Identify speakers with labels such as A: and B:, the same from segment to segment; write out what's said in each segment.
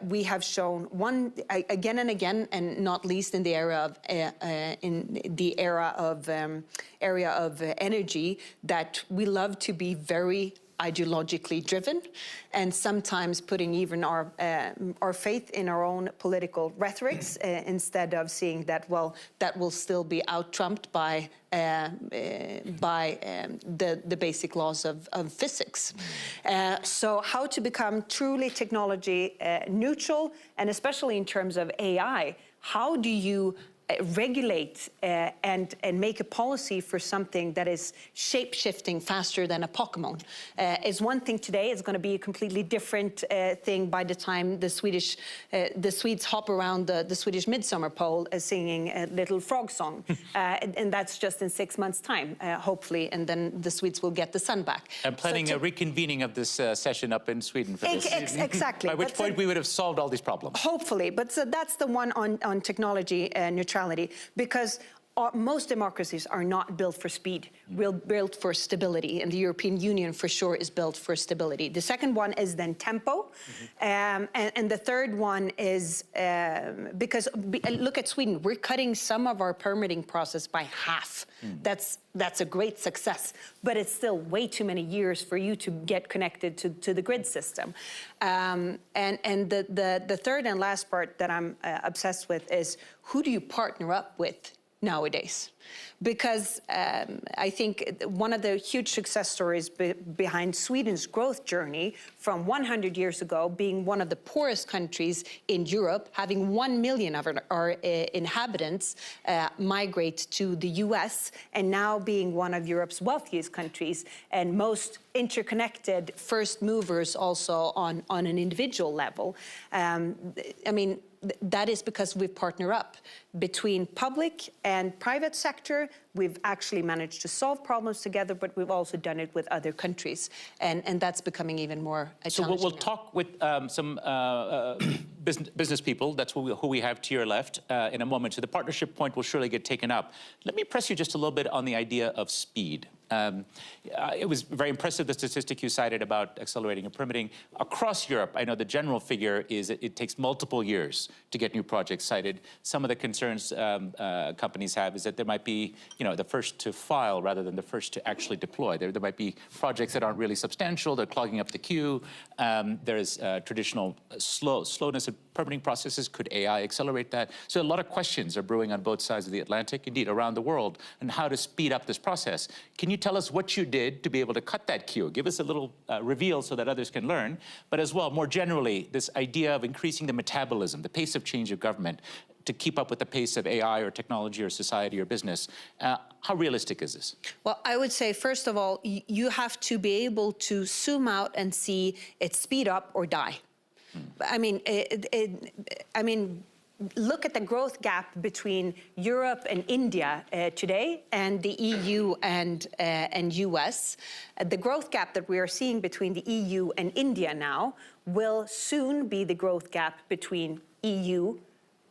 A: we have shown again and again, and not least in the area of energy, that we love to be very ideologically driven, and sometimes putting even our faith in our own political rhetorics instead of seeing that, well, that will still be out-trumped by the basic laws of physics. So how to become truly technology neutral, and especially in terms of AI, how do you regulate and make a policy for something that is shape-shifting faster than a Pokemon? Is one thing today, is going to be a completely different thing by the time the Swedes hop around the Swedish midsummer pole singing a little frog song. And that's just in 6 months' time, hopefully, and then the Swedes will get the sun back.
B: I'm planning a reconvening of this session up in Sweden for this.
A: Exactly.
B: By which point we would have solved all these problems.
A: Hopefully, but so that's the one on technology neutrality, because most democracies are not built for speed. We're built for stability, and the European Union for sure is built for stability. The second one is then tempo, and the third one is because look at Sweden, we're cutting some of our permitting process by half. That's a great success, but it's still way too many years for you to get connected to the grid system. And the third and last part that I'm obsessed with is, who do you partner up with nowadays? Because I think one of the huge success stories behind Sweden's growth journey from 100 years ago, being one of the poorest countries in Europe, having 1 million of our inhabitants migrate to the US, and now being one of Europe's wealthiest countries and most interconnected first movers also on an individual level. I mean, that is because we partner up between public and private sector. We've actually managed to solve problems together, but we've also done it with other countries, and that's becoming even more challenging.
B: So we'll talk with some business people. That's who we have to your left in a moment. So the partnership point will surely get taken up. Let me press you just a little bit on the idea of speed. It was very impressive, the statistic you cited about accelerating and permitting. Across Europe, I know the general figure is that it takes multiple years to get new projects cited. Some of the concerns companies have is that there might be, the first to file rather than the first to actually deploy. There might be projects that aren't really substantial, they're clogging up the queue. There's traditional slowness in permitting processes. Could AI accelerate that? So a lot of questions are brewing on both sides of the Atlantic, indeed around the world, and how to speed up this process. Can you tell us what you did to be able to cut that queue? Give us a little reveal so that others can learn, but as well, more generally, this idea of increasing the metabolism, the pace of change of government, to keep up with the pace of AI or technology or society or business. How realistic is this? Well,
A: I would say, first of all, you have to be able to zoom out and see it speed up or die. I mean, look at the growth gap between Europe and India today, and the EU and US. The growth gap that we are seeing between the EU and India now will soon be the growth gap between EU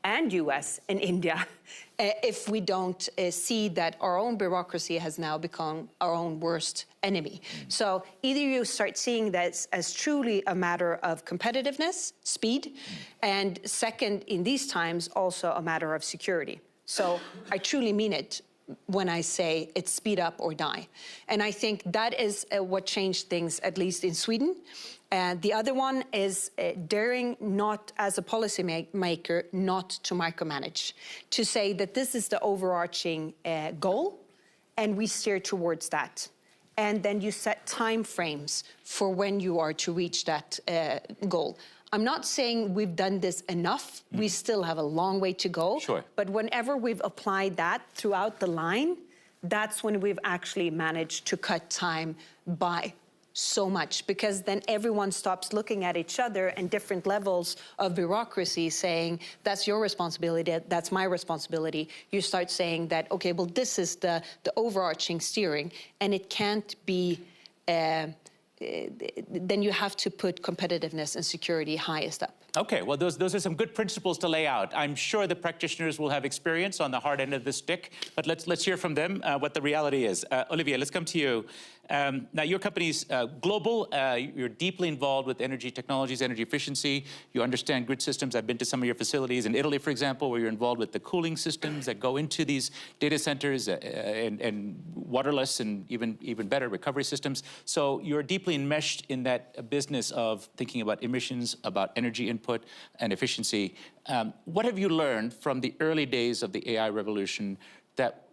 A: and US and India, if we don't see that our own bureaucracy has now become our own worst enemy. So either you start seeing that as truly a matter of competitiveness, speed, and second, in these times, also a matter of security. So I truly mean it when I say it's speed up or die. And I think that is what changed things, at least in Sweden. The other one is daring, not as a policymaker, not to micromanage, to say that this is the overarching goal, and we steer towards that. And then you set time frames for when you are to reach that goal. I'm not saying we've done this enough. We still have a long way to go.
B: Sure.
A: But whenever we've applied that throughout the line, that's when we've actually managed to cut time by so much, because then everyone stops looking at each other and different levels of bureaucracy saying, that's your responsibility, that's my responsibility. You start saying that, okay, well, this is the overarching steering, and it can't be, then you have to put competitiveness and security highest up.
B: Okay, well, those are some good principles to lay out. I'm sure the practitioners will have experience on the hard end of the stick, but let's hear from them what the reality is. Olivier, let's come to you. Now, your company's global. You're deeply involved with energy technologies, energy efficiency. You understand grid systems. I've been to some of your facilities in Italy, for example, where you're involved with the cooling systems that go into these data centers and waterless and even better recovery systems. So you're deeply enmeshed in that business of thinking about emissions, about energy input and efficiency. What have you learned from the early days of the AI revolution that